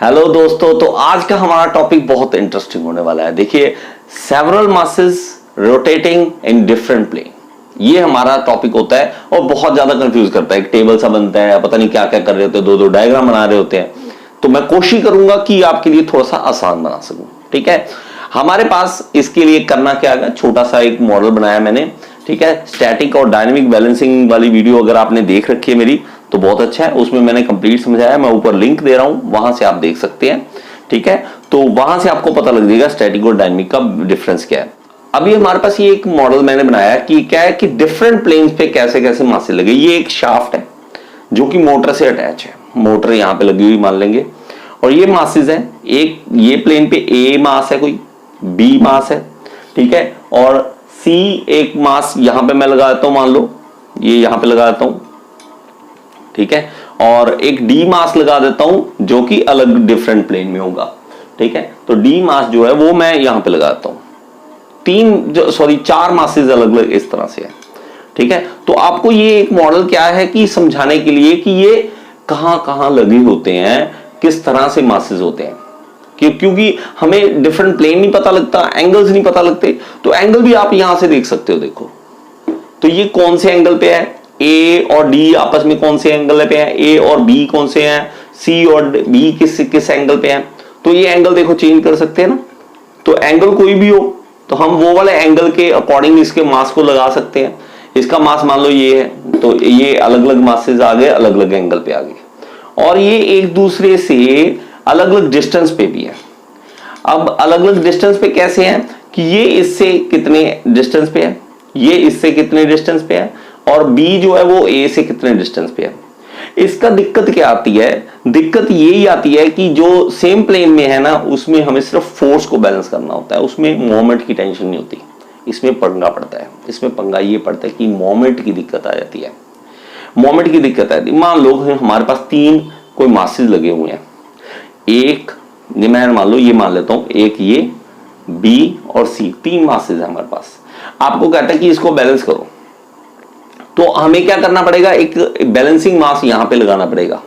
Hello दोस्तों, तो आज का हमारा टॉपिक बहुत इंटरेस्टिंग होने वाला है। देखिए, several masses rotating in different plane, ये हमारा टॉपिक होता है और बहुत ज्यादा कंफ्यूज करता है। एक टेबल सा बनता है, पता नहीं क्या क्या कर रहे होते हैं, दो दो डायग्राम बना रहे होते हैं। तो मैं कोशिश करूंगा कि आपके लिए थोड़ा सा आसान बना सकूं। ठीक है, हमारे पास इसके लिए करना क्या है, छोटा सा एक मॉडल बनाया मैंने। ठीक है, स्टैटिक और डायनेमिक बैलेंसिंग वाली वीडियो अगर आपने देख रखी है मेरी तो बहुत अच्छा है, उसमें मैंने कंप्लीट समझाया। मैं ऊपर लिंक दे रहा हूं, वहां से आप देख सकते हैं। ठीक है, तो वहां से आपको पता लग जाएगा स्टैटिक और डायनेमिक का डिफरेंस क्या है। अभी हमारे पास ये एक मॉडल मैंने बनाया कि क्या है कि डिफरेंट प्लेन्स पे कैसे कैसे मासेस लगे। ये एक शाफ्ट है जो कि मोटर से अटैच है, मोटर यहां पे लगी हुई मान लेंगे, और ये मासेस है। एक ये प्लेन पे ए मास है, कोई बी मास है, ठीक है, और सी एक मास यहां पे मैं लगा देता हूं, मान लो ये यहां पे लगा देता हूं, ठीक है, और एक डी मास लगा देता हूं जो कि अलग डिफरेंट प्लेन में होगा। ठीक है, तो डी मास जो है वो मैं यहां पे लगाता हूं। चार मासेस अलग अलग इस तरह से है। ठीक है, तो आपको ये एक मॉडल क्या है कि समझाने के लिए कि ये कहां कहां लगे होते हैं, किस तरह से मासेस होते हैं। क्योंकि हमें डिफरेंट प्लेन नहीं पता लगता, एंगल्स नहीं पता लगते, तो एंगल भी आप यहां से देख सकते हो। देखो तो ये कौन से एंगल पे है, ए और डी आपस में कौन से एंगल पे हैं, ए और बी कौन से हैं, सी और बी किस किस एंगल पे हैं। तो ये एंगल देखो चेंज कर सकते हैं ना, तो एंगल कोई भी हो तो हम वो वाले एंगल के अकॉर्डिंग इसके मास को लगा सकते हैं। इसका मास मान लो ये है, तो ये अलग अलग मासेस आ गए, अलग अलग एंगल पे आ गए, और ये एक दूसरे से अलग अलग डिस्टेंस पे भी है। अब अलग अलग डिस्टेंस पे कैसे हैं कि ये इससे कितने डिस्टेंस पे है, ये इससे कितने डिस्टेंस पे है, और B जो है वो A से कितने डिस्टेंस पे है। इसका दिक्कत क्या आती है, दिक्कत यही आती है कि जो सेम प्लेन में है ना, उसमें हमें सिर्फ फोर्स को बैलेंस करना होता है, उसमें मोमेंट की टेंशन नहीं होती। इसमें पंगा पड़ता है, इसमें पंगा ये पड़ता है कि मोमेंट की दिक्कत आ जाती है। मोमेंट की दिक्कत आती है। मान लो हमारे पास तीन कोई मासेस लगे हुए हैं, एक मैं मान लो ये मान लेता हूं, एक ये B और C, तीन मासेस है हमारे पास। आपको कहता है कि इसको बैलेंस करो, तो हमें क्या करना पड़ेगा, एक बैलेंसिंग मास यहां पे लगाना पड़ेगा।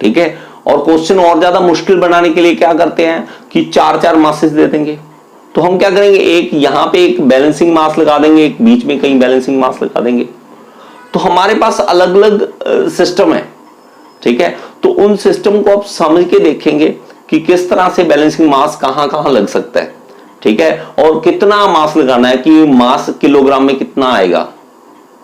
ठीक है, और क्वेश्चन और ज्यादा मुश्किल बनाने के लिए क्या करते हैं कि चार चार मासेस दे देंगे। तो हम क्या करेंगे, एक यहां पे एक बैलेंसिंग मास लगा देंगे, एक बीच में कहीं बैलेंसिंग मास लगा देंगे। तो हमारे पास अलग अलग सिस्टम है। ठीक है, तो उन सिस्टम को आप समझ के देखेंगे कि किस तरह से बैलेंसिंग मास कहां कहां लग सकता है। ठीक है, और कितना मास लगाना है कि मास किलोग्राम में कितना आएगा।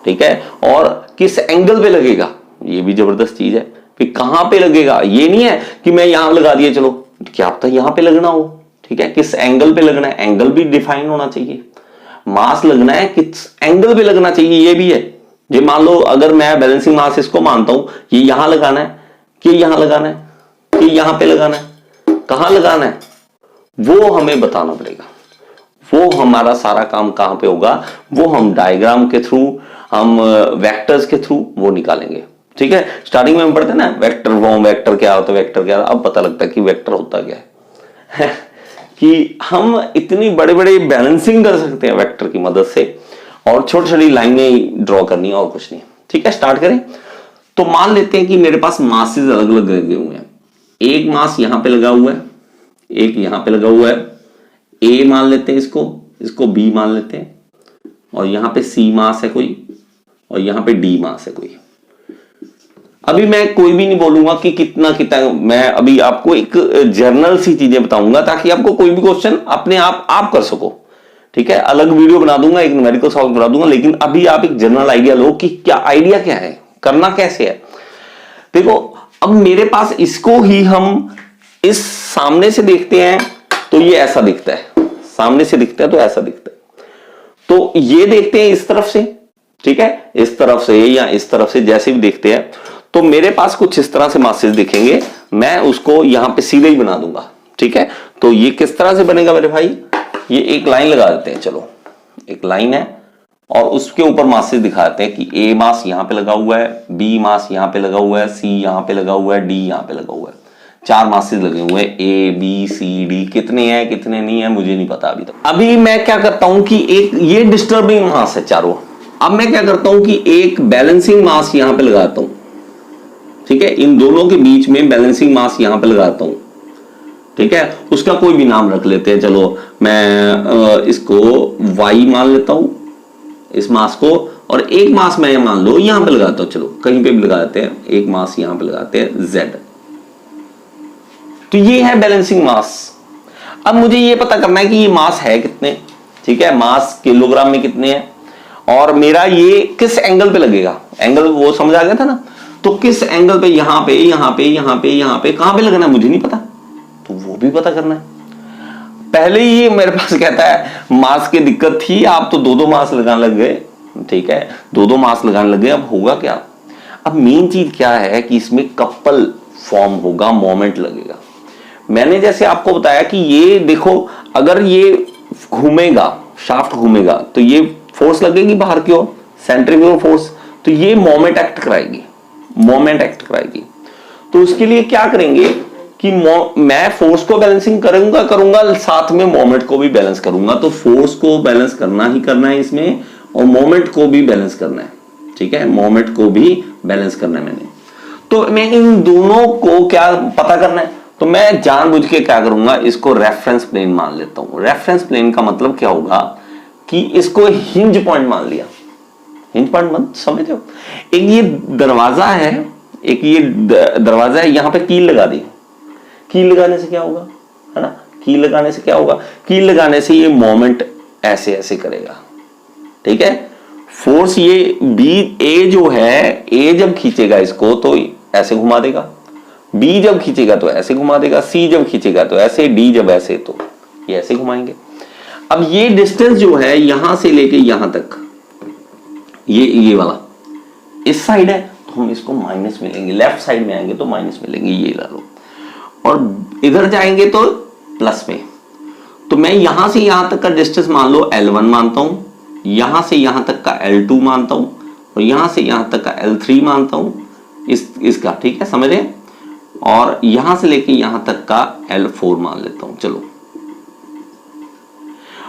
ठीक है, और किस एंगल पे लगेगा, ये भी जबरदस्त चीज है। फिर कहां पे लगेगा, ये नहीं है कि मैं यहां लगा दिया, चलो क्या पता यहां पे लगना हो। ठीक है, किस एंगल पे लगना है, एंगल भी डिफाइन होना चाहिए। मास लगना है किस एंगल पे लगना चाहिए, ये भी है। ये मान लो अगर मैं बैलेंसिंग मास इसको मानता हूं, ये यहां लगाना है कि यहां लगाना है कि यहां पे लगाना है, कहां लगाना है, वो हमें बताना पड़ेगा। वो हमारा सारा काम कहां पे होगा, वो हम डायग्राम के थ्रू, हम वेक्टर्स के थ्रू वो निकालेंगे। ठीक है, स्टार्टिंग में हम पढ़ते हैं ना वेक्टर फॉर्म, वेक्टर क्या होता है, वेक्टर क्या, अब पता लगता है कि वेक्टर होता क्या है कि हम इतनी बड़े बड़े बैलेंसिंग कर सकते हैं वेक्टर की मदद से, और छोटी छोटी लाइनें ड्रॉ करनी है और कुछ नहीं। ठीक है, स्टार्ट करें। तो मान लेते हैं कि मेरे पास मासेस अलग अलग लगे हुए हैं। एक मास यहां पे लगा हुआ है, एक यहां पे लगा हुआ है, ए मान लेते हैं इसको बी मान लेते हैं, और यहां पे सी मास है कोई, और यहां पे डी मास है कोई। अभी मैं कोई भी नहीं बोलूंगा कि कितना कितना, मैं अभी आपको एक जर्नल सी चीजें बताऊंगा ताकि आपको कोई भी क्वेश्चन अपने आप कर सको। ठीक है, अलग वीडियो बना दूंगा, एक न्यूमेरिकल सॉल्व बना दूंगा, लेकिन अभी आप एक जनरल आइडिया लो कि क्या आइडिया क्या है, करना कैसे है। देखो, अब मेरे पास इसको ही हम इस सामने से देखते हैं तो ये ऐसा दिखता है, सामने से दिखता है तो ऐसा दिखता है। तो ये देखते हैं इस तरफ से, ठीक है, इस तरफ से या इस तरफ से, जैसे भी देखते हैं, तो मेरे पास कुछ इस तरह से मासेस दिखेंगे। मैं उसको यहां पे सीधे ही बना दूंगा। ठीक है, तो ये किस तरह से बनेगा मेरे भाई, ये एक लाइन लगा देते हैं, चलो एक लाइन है, और उसके ऊपर मासेस दिखाते हैं कि ए मास यहां पे लगा हुआ है, बी मास यहां पे लगा हुआ है, सी यहां पे लगा हुआ है, डी यहां पे लगा हुआ है। चार मासेस लगे हुए हैं, ए बी सी डी। कितने हैं कितने नहीं है मुझे नहीं पता अभी तक। अभी मैं क्या करता हूं कि एक ये डिस्टर्बिंग मास है चारों। अब मैं क्या करता हूं कि एक बैलेंसिंग मास यहां पे लगाता हूं, ठीक है, इन दोनों के बीच में बैलेंसिंग मास यहां पे लगाता हूं, ठीक है, उसका कोई भी नाम रख लेते हैं, चलो मैं इसको y मान लेता हूं इस मास को, और एक मास मैं मान लो यहां पे लगाता हूं, चलो कहीं पे भी लगाते हैं, एक मास यहां पे लगाते हैं z। तो ये है बैलेंसिंग मास। अब मुझे ये पता करना है कि ये मास है कितने, ठीक है, मास किलोग्राम में कितने हैं, और मेरा ये किस एंगल पे लगेगा, एंगल वो समझ आ गया था ना, तो किस एंगल पे, यहां पे यहां पे यहां पे यहां पे कहां पे लगना है मुझे नहीं पता, तो वो भी पता करना है। पहले ही मेरे पास कहता है मास की दिक्कत थी, आप तो दो मास लगाने लग गए, ठीक है, दो मास लगाने लग गए, अब होगा क्या। अब मेन चीज क्या है कि इसमें कपल फॉर्म होगा, मोमेंट लगेगा। मैंने जैसे आपको बताया कि ये देखो, अगर ये घूमेगा, शाफ्ट घूमेगा, तो ये फोर्स लगेगी बाहर की ओर, सेंट्रीफ्यूगल फोर्स, तो ये मोमेंट एक्ट कराएगी, मोमेंट एक्ट कराएगी। तो उसके लिए क्या करेंगे कि मैं फोर्स को बैलेंसिंग करूंगा साथ में मोमेंट को भी बैलेंस करूंगा। तो फोर्स को बैलेंस करना ही करना है इसमें, और मोमेंट को भी बैलेंस करना है, ठीक है, मोमेंट को भी बैलेंस करना है मैंने। तो मैं इन दोनों को क्या पता करना है, तो मैं जानबूझ के क्या करूंगा, इसको रेफरेंस प्लेन मान लेता हूं। रेफरेंस प्लेन का मतलब क्या होगा कि इसको हिंज पॉइंट मान लिया। हिंज पॉइंट मत समझ हो, एक ये दरवाजा है, एक ये दरवाजा है, यहां पे कील लगा दी। कील लगाने से क्या होगा, है ना, कील लगाने से क्या होगा, कील लगाने से ये मोमेंट ऐसे ऐसे करेगा, ठीक है। फोर्स ये बी ए जो है, ए जब खींचेगा इसको तो ऐसे घुमा देगा, बी जब खींचेगा तो ऐसे घुमा देगा, सी जब खींचेगा तो ऐसे, डी जब ऐसे, तो ये ऐसे घुमाएंगे। अब ये डिस्टेंस जो है यहां से लेके यहां तक, ये वाला इस साइड है, तो हम इसको माइनस मिलेंगे, लेफ्ट साइड में आएंगे तो माइनस मिलेंगे, ये ला लो, और इधर जाएंगे तो प्लस में। तो मैं यहां से यहां तक का डिस्टेंस मान लो L1 मानता हूं, यहां से यहां तक का L2 मानता हूं, और यहां से यहां तक का L3 मानता हूं, इसका, ठीक है, समझ रहे, और यहां से लेके यहां तक का L4 मान लेता हूं, चलो,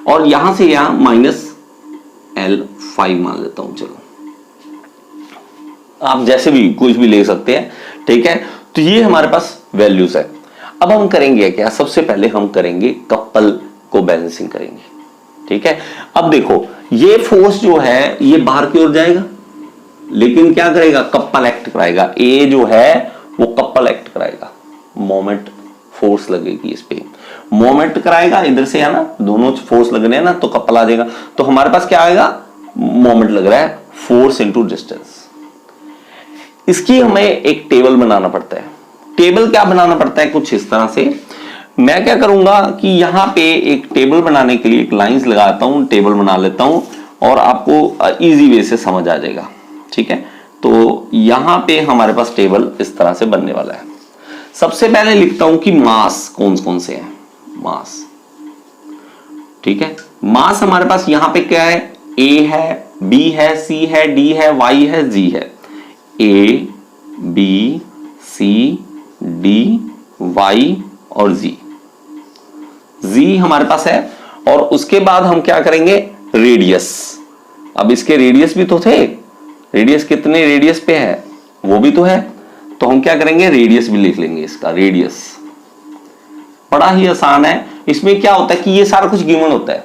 और यहां से यहां माइनस L5 मान लेता हूं, चलो, आप जैसे भी कुछ भी ले सकते हैं, ठीक है। तो ये हमारे पास वैल्यूज है। अब हम करेंगे क्या, सबसे पहले हम करेंगे कपल को बैलेंसिंग करेंगे, ठीक है। अब देखो ये फोर्स जो है ये बाहर की ओर जाएगा, लेकिन क्या करेगा, कपल एक्ट कराएगा, ए जो है वो कपल एक्ट कराएगा, मोमेंट फोर्स लगेगी इस पे, मोमेंट कराएगा इधर से, है ना, दोनों फोर्स लग रहे हैं ना, तो कपल आ जाएगा। तो हमारे पास क्या आएगा, मोमेंट लग रहा है, फोर्स इंटू डिस्टेंस। इसकी हमें एक टेबल बनाना पड़ता है। टेबल क्या बनाना पड़ता है, कुछ इस तरह से। मैं क्या करूंगा कि यहां पे एक टेबल बनाने के लिए एक लाइंस लगाता हूं, टेबल बना लेता हूं, और आपको इजी वे से समझ आ जाएगा, ठीक है। तो यहां पे हमारे पास टेबल इस तरह से बनने वाला है। सबसे पहले लिखता हूं कि मास कौन कौन से हैं, मास, ठीक है। मास हमारे पास यहां पे क्या है, ए है, बी है, सी है, डी है, वाई है, जी है। A B C D Y और जी, जी हमारे पास है। और उसके बाद हम क्या करेंगे, रेडियस। अब इसके रेडियस भी तो थे, रेडियस कितने रेडियस पे है वो भी तो है, तो हम क्या करेंगे, रेडियस भी लिख लेंगे इसका, रेडियस। बड़ा ही आसान है। इसमें क्या होता है कि ये सारा कुछ गिवन होता है,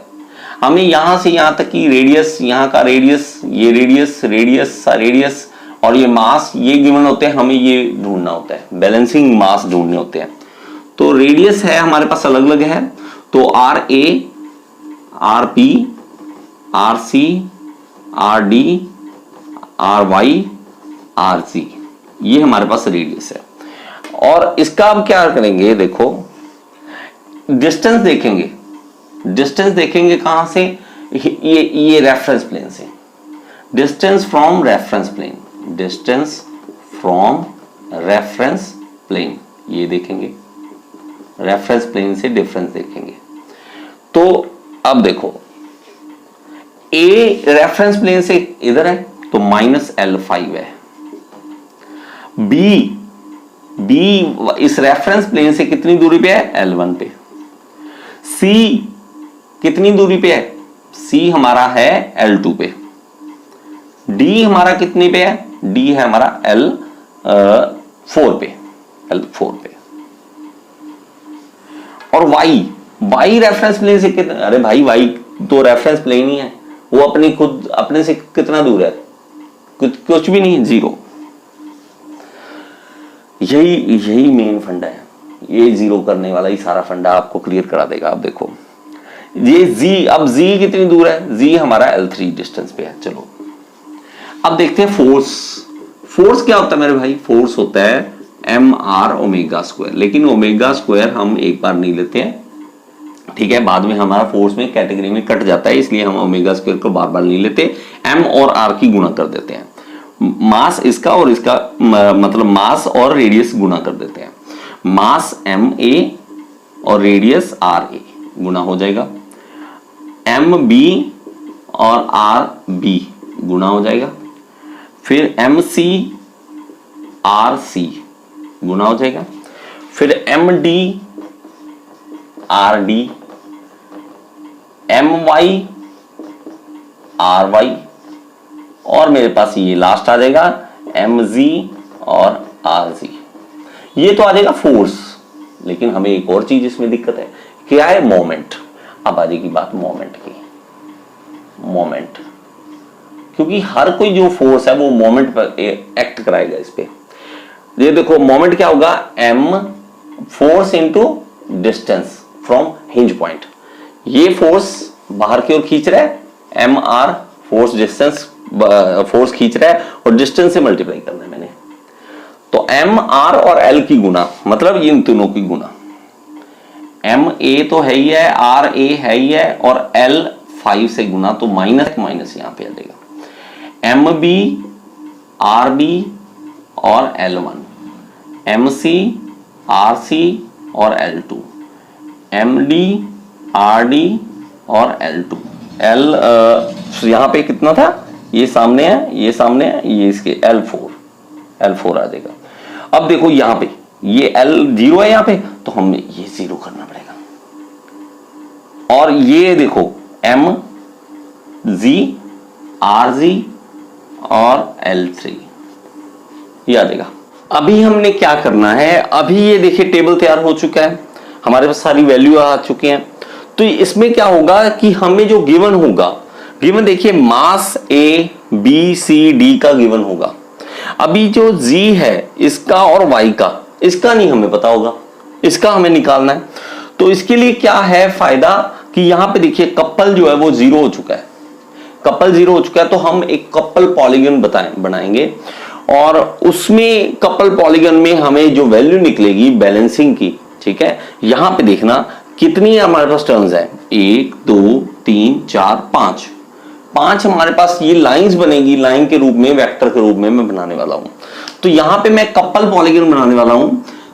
हमें यहां से यहां तक की रेडियस, यहां का रेडियस, ये रेडियस, रेडियस, रेडियस, और ये मास, ये गिवन होते हैं, हमें ये ढूंढना होता है, बैलेंसिंग मास ढूंढने होते हैं। तो रेडियस है हमारे पास अलग अलग है, तो R A, R P, R C, R D, R Y, R C, ये हमारे पास रेडियस है। और इसका अब क्या करेंगे, देखो डिस्टेंस देखेंगे, डिस्टेंस देखेंगे कहां से, ये रेफरेंस प्लेन से, distance from reference plane, distance from reference plane, ये देखेंगे, रेफरेंस प्लेन से डिफरेंस देखेंगे। तो अब देखो ए रेफरेंस प्लेन से इधर है तो माइनस L5 है, बी इस रेफरेंस प्लेन से कितनी दूरी पे है, L1 पे। सी कितनी दूरी पे है, सी हमारा है L2 पे। डी हमारा कितनी पे है, डी है हमारा 4 पे, L4 पे। और y रेफरेंस प्लेन से कितना, अरे भाई y तो रेफरेंस प्लेन ही है, वो अपने से कितना दूर है, कुछ भी नहीं, 0। यही मेन फंडा है, ये 0 करने वाला ही सारा फंडा आपको क्लियर करा देगा। आप देखो ये z, अब z कितनी दूर है, z हमारा L3 डिस्टेंस पे है। चलो अब देखते हैं फोर्स क्या होता है मेरे भाई, फोर्स होता है mr ओमेगा स्क्वायर, लेकिन ओमेगा स्क्वायर हम एक बार नहीं लेते हैं, ठीक है, बाद में हमारा फोर्स में कैटेगरी में कट जाता है, इसलिए हम ओमेगा स्क्वायर को बार बार नहीं लेते, m और r की गुणा कर देते हैं, मास इसका और इसका मतलब मास और रेडियस गुणा कर देते हैं, मास ma और रेडियस ra गुणा हो जाएगा, mb और rb गुणा हो जाएगा, फिर mc rc गुणा हो जाएगा, फिर md rd, my ry, और मेरे पास ये लास्ट आ जाएगा mg और rg। ये तो आ जाएगा फोर्स, लेकिन हमें एक और चीज इसमें दिक्कत है, क्या है, मोमेंट। अब आ जाएगी बात मोमेंट की, मोमेंट, क्योंकि हर कोई जो फोर्स है वो मोमेंट पर एक्ट कराएगा इस पे। ये देखो मोमेंट क्या होगा, m force into distance from hinge point, ये फोर्स बाहर की ओर खींच रहा है, mr फोर्स डिस्टेंस फोर्स खींच रहा है और डिस्टेंस से मल्टीप्लाई करना है मैंने, तो mr और l की गुणा, मतलब इन तीनों की गुणा, ma तो है ही है, ra है ही है, और l 5 से गुणा, तो माइनस यहां पे आ जाएगा, mb rb और l1, mc rc और l2, md rd और l2, l यहां पे कितना था, ये सामने है, ये सामने है, ये इसके L4 आ जाएगा। अब देखो यहां पे ये L 0 है, यहां पे तो हमें ये 0 करना पड़ेगा, और ये देखो M Z RG और L3 ये आ जाएगा। अभी हमने क्या करना है, अभी ये देखिए टेबल तैयार हो चुका है, हमारे पास सारी वैल्यू आ चुकी हैं, तो इसमें क्या होगा कि हमें जो गिवन होगा, गिवन देखिए मास A B C D का गिवन होगा, अभी जो Z है इसका और Y का, इसका नहीं हमें पता होगा, इसका हमें निकालना है। तो इसके लिए क्या है फायदा कि यहां पे देखिए कपल जो है वो 0 हो चुका है, कपल 0 हो चुका है, तो हम एक कपल पॉलीगन बनाएंगे, और उसमें कपल पॉलीगन में हमें जो वैल्यू निकलेगी बैलेंसिंग की, ठीक है, यहां पे देखना कितनी हमारे पास टर्म्स है, 1 2 3 4 5 हमारे पास ये लाइंस बनेगी, लाइन के रूप में, वेक्टर के रूप में मैं बनाने वाला हूं। तो यहां पे मैं कपल पॉलीगन बनाने वाला हूं,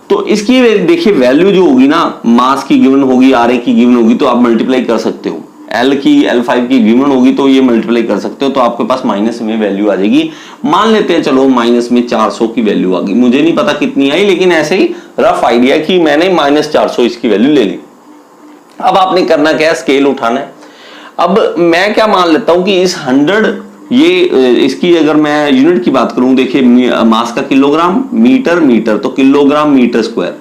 तो इसकी देखिए वैल्यू जो होगी ना, मास की गिवन होगी, RA की गिवन होगी, तो आप मल्टीप्लाई कर सकते हो, L की L5 की गिवन होगी तो ये मल्टीप्लाई कर सकते हो, तो आपके पास माइनस में वैल्यू आ जाएगी। मान लेते हैं चलो माइनस में 400 की वैल्यू आ गई, मुझे नहीं पता कितनी आई, लेकिन ऐसे ही रफ आइडिया कि मैंने -400 इसकी वैल्यू ले ली। अब आपने करना क्या है, स्केल उठाना है। अब मैं क्या मान लेता हूं कि इस 100 ये इसकी अगर मैं यूनिट की बात करूं, देखिए मास का किलोग्राम, मीटर तो kilogram metre square,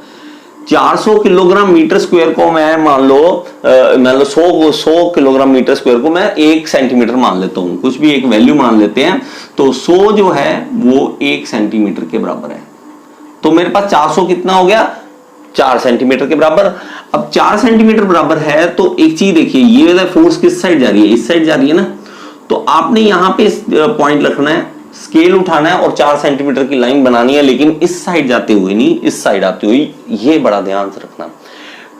400 kilogram metre square को मैं मान लो 100 किलोग्राम मीटर स्क्वायर को मैं 1 सेंटीमीटर मान लेता हूं, कुछ भी एक वैल्यू मान लेते हैं, तो 100 जो है वो 1 सेंटीमीटर के बराबर है। तो मेरे पास 400 कितना हो गया, 4 सेंटीमीटर के बराबर। अब 4 सेंटीमीटर बराबर है, तो एक चीज देखिए, ये वाला फोर्स किस साइड जा रही है, इस साइड जा रही है ना, तो आपने यहां पे पॉइंट रखना है, स्केल उठाना है और 4 सेंटीमीटर की लाइन बनानी है, लेकिन इस साइड जाते हुए नहीं, इस साइड आते हुए, ये बड़ा ध्यान से रखना।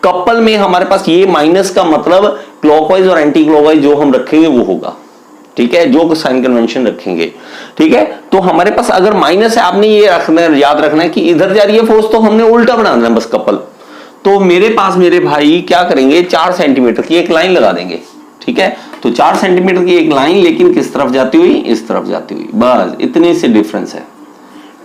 कपल में हमारे पास ये माइनस का मतलब क्लॉकवाइज और एंटी क्लॉकवाइज जो हम रखेंगे वो होगा, ठीक है, जो साइन कन्वेंशन रखेंगे, ठीक है। तो हमारे पास अगर माइनस है, आपने ये रखना है, याद रखना है कि इधर जा रही है फोर्स, तो हमने उल्टा बनाना है बस कपल। तो मेरे पास मेरे भाई क्या करेंगे, 4 सेंटीमीटर की एक लाइन लगा देंगे, ठीक है। तो 4 सेंटीमीटर की एक लाइन, लेकिन किस तरफ जाती हुई, इस तरफ जाती हुई, बस इतने से डिफरेंस है,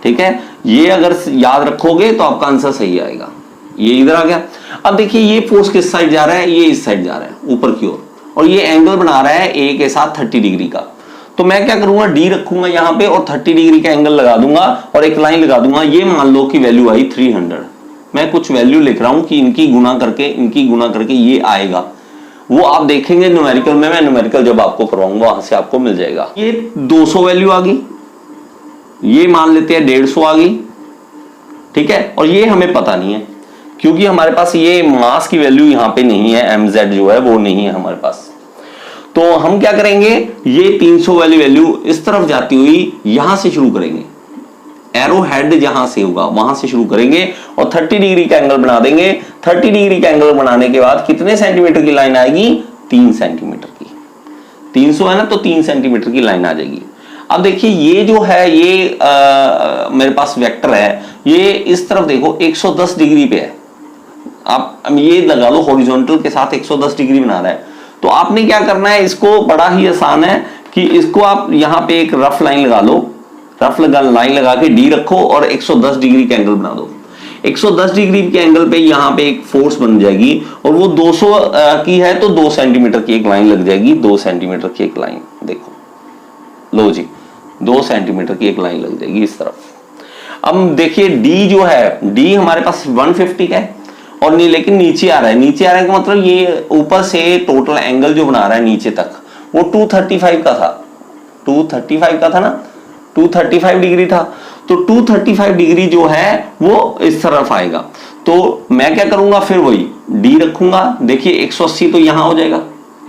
ठीक है। ये अगर याद रखोगे तो आपका आंसर सही आएगा। ये इधर आ गया। अब देखिए ये फोर्स किस साइड जा रहा है, ये इस साइड जा रहा है ऊपर की ओर, और ये एंगल बना रहा है ए के साथ 30 डिग्री का। तो मैं क्या करूंगा, डी रखूंगा यहां पे और 30 डिग्री का एंगल लगा दूंगा और एक लाइन लगा दूंगा। ये मान लो कि वैल्यू आई 300, मैं कुछ वैल्यू लिख रहा हूं कि इनकी गुना करके ये आएगा। वो आप देखेंगे न्यूमेरिकल में, मैं न्यूमेरिकल जब आपको करवाऊंगा वहां से आपको मिल जाएगा। ये 200 वैल्यू आ गई, ये मान लेते हैं 150 आ गई, ठीक है। और ये हमें पता नहीं है क्योंकि हमारे पास ये मास की वैल्यू यहां पे नहीं है, mz जो है वो नहीं है हमारे पास। तो हम क्या करेंगे, ये 300 वाली वैल्यू इस तरफ जाती हुई यहां से शुरू करेंगे, एरो हेड जहां से होगा वहां से शुरू करेंगे और 30 डिग्री का एंगल बना देंगे। 30 डिग्री का एंगल बनाने के बाद कितने सेंटीमीटर की लाइन आएगी, 3 सेंटीमीटर की। 300 है ना, तो 3 सेंटीमीटर की लाइन आ जाएगी। अब देखिए ये जो है ये मेरे पास वेक्टर है, ये इस तरफ देखो 110 डिग्री पे है। आप ये लगा लो हॉरिजॉन्टल के साथ 110 डिग्री बना रहा है। तो आपने क्या करना है, इसको बड़ा ही आसान है कि इसको आप यहां पे एक रफ लाइन लगा लो, लाइन लगा के डी रखो और 110 डिग्री का एंगल बना दो। 110 डिग्री के एंगल पे यहां पे एक फोर्स बन जाएगी और वो 200 की है तो 2 सेंटीमीटर की एक लाइन लग जाएगी। 2 सेंटीमीटर की एक लाइन देखो, लो जी 2 सेंटीमीटर की एक लाइन लग जाएगी इस तरफ। अब देखिए डी जो है, डी हमारे पास 150 का है और नहीं, लेकिन नीचे आ रहा है। नीचे आ रहा है का मतलब ये ऊपर से टोटल एंगल जो बना रहा है नीचे तक वो 235 का था, 235 का था ना, 235 डिग्री था। तो 235 डिग्री जो है वो इस तरफ आएगा। तो मैं क्या करूंगा, फिर वही डी रखूंगा। देखिए 180 तो यहां हो जाएगा,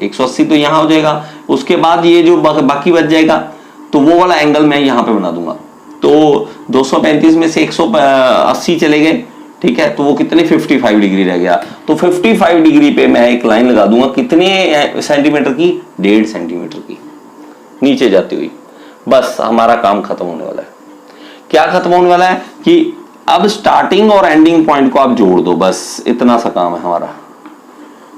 180 तो यहां हो जाएगा। उसके बाद ये जो बाकी बच जाएगा तो वो वाला एंगल मैं यहां पे बना दूंगा। तो 235 में से 180 चले गए, ठीक है, तो वो कितने 55 डिग्री रह गया। तो 55 डिग्री पे मैं एक लाइन लगा दूंगा, कितने सेंटीमीटर की, 1.5 सेंटीमीटर की नीचे जाती हुई। बस हमारा काम खत्म होने वाला है। क्या खत्म होने वाला है कि अब स्टार्टिंग और एंडिंग पॉइंट को आप जोड़ दो, बस इतना सा काम है हमारा।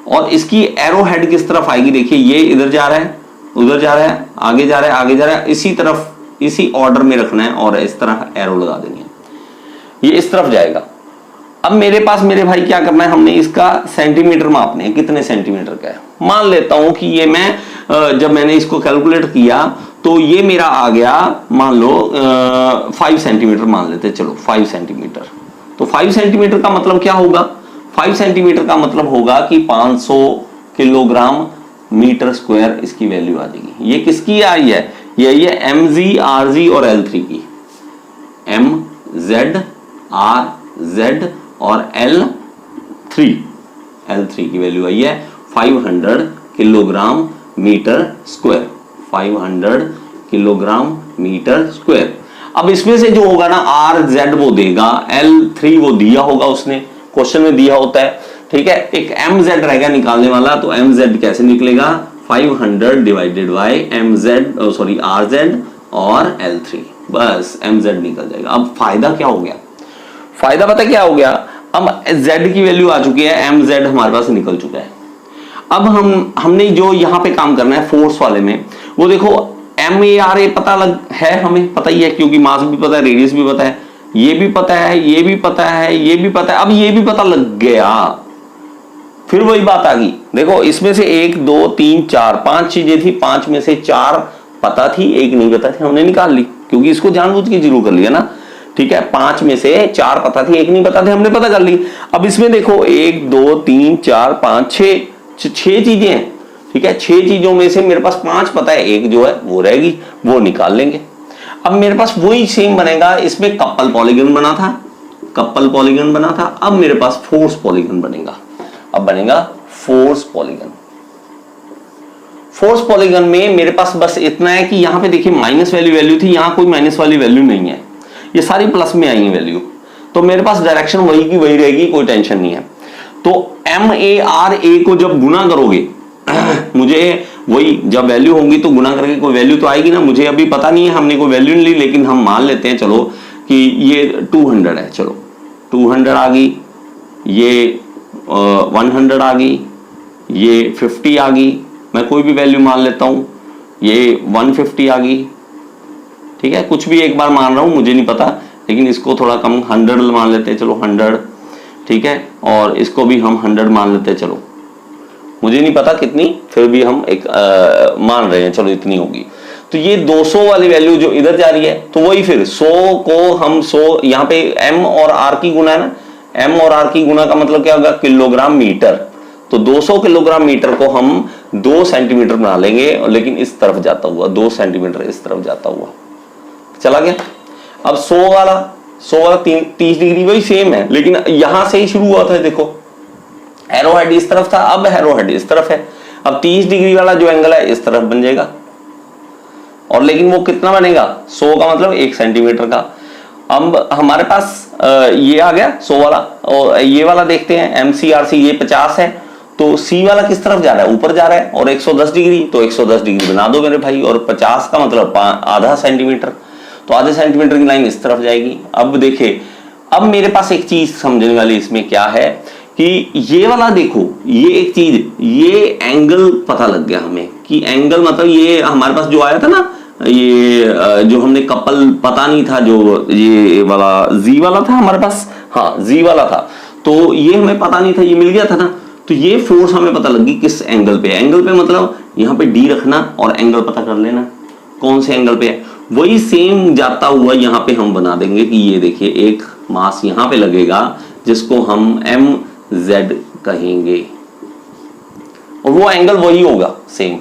और इसकी एरो हेड किस तरफ आएगी, देखिए ये इधर जा रहा है, उधर जा रहा है, आगे जा रहा है, आगे जा रहा है, इसी तरफ इसी ऑर्डर में रखना है और इस तरह एरो लगा देनी है, ये इस तरफ जाएगा। अब मेरे पास मेरे भाई क्या करना है, हमने इसका सेंटीमीटर मापने हैं, कितने सेंटीमीटर का है। मान लेता हूं कि ये मैं जब मैंने इसको कैलकुलेट किया तो ये मेरा आ गया, मान लो 5 सेंटीमीटर मान लेते, चलो 5 सेंटीमीटर। तो 5 सेंटीमीटर का मतलब क्या होगा, 5 सेंटीमीटर का मतलब होगा कि 500 किलोग्राम मीटर स्क्वायर इसकी वैल्यू आ जाएगी। ये किसकी आई है, ये mg, rg और L3 की, m, z, r, z और L3 की वैल्यू आई है 500 kilogram metre square, 500 kilogram metre square. अब इसमें से जो होगा ना R, Z वो देगा, L3 वो दिया होगा, उसने क्वेश्चन में दिया होता है, ठीक है। एक mz रहेगा निकालने वाला, तो mz कैसे निकलेगा, 500 डिवाइडेड बाय rz और L3, बस mz निकल जाएगा। अब फायदा क्या हो गया, फायदा पता क्या हो गया, अब z की वैल्यू आ चुकी है, mz हमारे पास निकल चुका है। अब हमने जो यहां पे काम करना है फोर्स वाले में, वो देखो MARA पता है, हमें पता ही है क्योंकि मास भी पता है, रेडियस भी पता है, ये भी पता है, ये भी पता है, ये भी पता है। अब ये भी पता लग गया, फिर वही बात आ गई। देखो इसमें से 1 2 3 4 5 चीजें थी, 5 में से 4 पता थी, 1 नहीं पता थी, हमने निकाल ली क्योंकि इसको जानबूझ के जीरो कर लिया ना, ठीक है। 5 में से 4 पता थी, 1 नहीं पता थे, हमने पता कर ली। अब इसमें देखो 1 2 3 4 5 6 चीजें हैं, ठीक है। 6 चीजों में से मेरे पास 5 पता है, 1 जो है वो रहेगी, वो निकाल लेंगे। अब मेरे पास वही सेम बनेगा, इसमें कपल पॉलीगन बना था, कपल पॉलीगन बना था, अब मेरे पास फोर्स पॉलीगन बनेगा। अब बनेगा फोर्स पॉलीगन। फोर्स पॉलीगन में मेरे पास बस इतना है कि यहां पे देखिए माइनस वैल्यू थी, यहां कोई माइनस वाली वैल्यू नहीं है, ये सारी प्लस में आई है वैल्यू, तो मेरे पास डायरेक्शन वही की वही रहेगी, कोई टेंशन नहीं है। तो MARA को जब गुना करोगे मुझे वही जब वैल्यू होगी तो गुना करके कोई वैल्यू तो आएगी ना, मुझे अभी पता नहीं है, हमने कोई वैल्यू नहीं ली, लेकिन हम मान लेते हैं चलो कि ये 200 है, चलो 200 आ गई, ये 100 आ गई, ये 50 आ गई, मैं कोई भी वैल्यू मान लेता हूं, ये 150 आ गई, ठीक है। कुछ भी एक बार मान रहा हूं, मुझे नहीं पता, लेकिन इसको थोड़ा कम 100 मान लेते हैं, चलो 100, ठीक है। और इसको भी हम 100 मान लेते हैं, चलो मुझे नहीं पता कितनी, फिर भी हम एक मान रहे हैं, चलो इतनी होगी। तो ये 200 वाली वैल्यू जो इधर जा रही है, तो वही फिर 100 को हम 100 यहाँ पे m और r की गुना है ना, m और r की गुना का मतलब क्या होगा, किलोग्राम मीटर। तो 200 किलोग्राम मीटर को हम 2 सेंटीमीटर बना लेंगे, लेकिन इस तरफ जाता हुआ 2 सेंटीमीटर इस तरफ जाता हुआ चला गया। अब 100 वाला 30 डिग्री वही सेम है, लेकिन यहां से ही शुरू हुआ था। देखो एरो हेड इस तरफ था, अब एरो हेड इस तरफ है। अब 30 डिग्री वाला जो एंगल है इस तरफ बन जाएगा, और लेकिन वो कितना बनेगा, 100 का मतलब 1 सेंटीमीटर का। अब हमारे पास ये आ गया 100 वाला, और ये वाला देखते हैं MCRC, ये 50 है, तो C वाला किस तरफ जा रहा है, ऊपर जा रहा है, और 110 डिग्री, तो 110 डिग्री बना दो मेरे भाई, और 50 का मतलब आधा सेंटीमीटर, तो आधे सेंटीमीटर की लाइन इस तरफ जाएगी। अब देखिए, अब मेरे पास एक चीज समझने वाली इसमें क्या है कि ये वाला देखो, ये एक चीज, ये एंगल पता लग गया हमें कि एंगल मतलब ये हमारे पास जो आया था ना, ये जो हमने कपल पता नहीं था, जो ये वाला जी वाला था हमारे पास, हाँ जी वाला था, तो ये हमें पता नहीं था, ये मिल गया था ना। तो ये फोर्स हमें पता लगी किस एंगल पे, एंगल पे मतलब यहाँ पे डी रखना और एंगल पता कर लेना कौन से एंगल पे है। वही सेम जाता हुआ यहाँ पे हम बना देंगे कि ये देखिए एक मास यहाँ पे लगेगा जिसको हम MZ कहेंगे, और वो एंगल वही होगा सेम,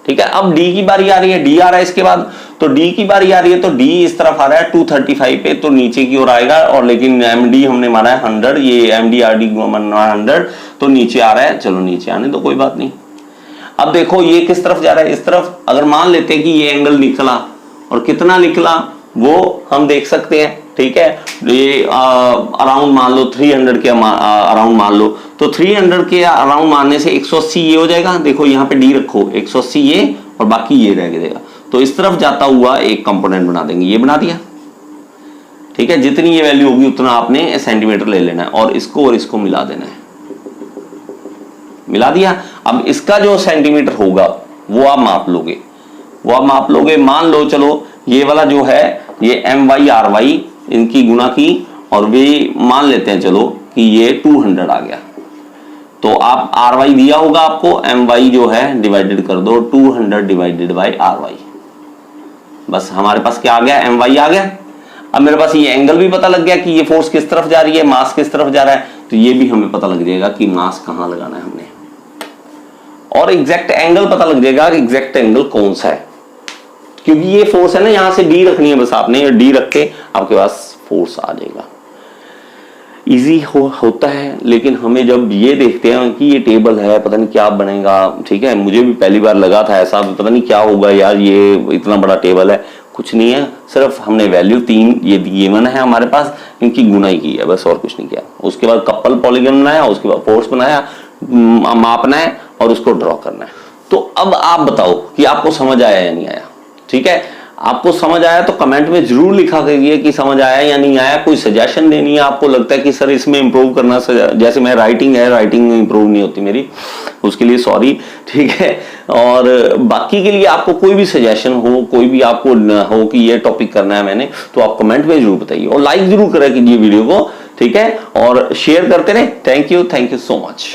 ठीक है। अब डी की बारी आ रही है, डी आ रहा है इसके बाद, तो डी की बारी आ रही है, तो डी इस तरफ आ रहा है 235 पे, तो नीचे की ओर आएगा, और लेकिन MD हमने माना है 100, ये MDRD माना है 100, तो नीचे आ रहा है, चलो नीचे आने तो कोई बात नहीं। अब देखो ये किस तरफ जा रहा है, इस तरफ। अगर मान लेते हैं कि ये एंगल निकला, और कितना निकला वो हम देख सकते हैं, ठीक है। ये अराउंड मान लो 300 के अराउंड मान लो, तो 300 के अराउंड मानने से 180 ये हो जाएगा। देखो यहाँ पे डी रखो, 180 ये, और बाकी ये रह जाएगा, तो इस तरफ जाता हुआ एक कंपोनेंट बना देंगे, ये बना दिया, ठीक है। जितनी ये वैल्यू होगी उतना आपने सेंटीमीटर ले लेना है, और इसको मिला देना है, मिला दिया। अब इसका जो सेंटीमीटर होगा वो आप माप लोगे, मान लो चलो ये वाला जो है ये MY RY इनकी गुना की, और वे मान लेते हैं चलो कि ये 200 आ गया, तो आप RY दिया होगा आपको, MY जो है डिवाइडेड कर दो 200 डिवाइडेड बाय RY, बस हमारे पास क्या आ गया, MY आ गया। अब मेरे पास ये एंगल भी पता लग गया कि ये फोर्स किस तरफ जा रही है, मास किस तरफ जा रहा है, तो ये भी हमें पता लग जाएगा कि मास कहां लगाना है हमने, और एग्जैक्ट एंगल पता लग जाएगा कि एग्जैक्ट एंगल कौन सा है, क्योंकि ये फोर्स है ना, यहां से डी रखनी है बस आपने, डी रख के आपके पास फोर्स आ जाएगा। इजी होता है, लेकिन हमें जब ये देखते हैं कि ये टेबल है, पता नहीं क्या बनेगा, ठीक है। मुझे भी पहली बार लगा था ऐसा, पता नहीं क्या होगा यार, ये इतना बड़ा टेबल है, कुछ नहीं है, सिर्फ हमने वैल्यू 3 ये गिवन है हमारे पास, इनकी गुनाई की है बस, और कुछ नहीं किया। उसके बाद कपल पॉलीगन बनाया, उसके बाद फोर्स बनाया, मापना है और उसको ड्रॉ करना है। तो अब आप बताओ कि आपको समझ आया या नहीं आया, ठीक है। आपको समझ आया तो कमेंट में जरूर लिखा करिए कि समझ आया या नहीं आया। कोई सजेशन देनी है, आपको लगता है कि सर इसमें इंप्रूव करना, जैसे मैं राइटिंग में इंप्रूव नहीं होती मेरी, उसके लिए सॉरी, ठीक है। और बाकी के लिए आपको कोई भी सजेशन हो, कोई भी आपको हो कि ये टॉपिक करना है मैंने, तो आप कमेंट में जरूर बताइए, और लाइक जरूर करें कीजिए वीडियो को, ठीक है, और शेयर करते रहे। Thank you so much.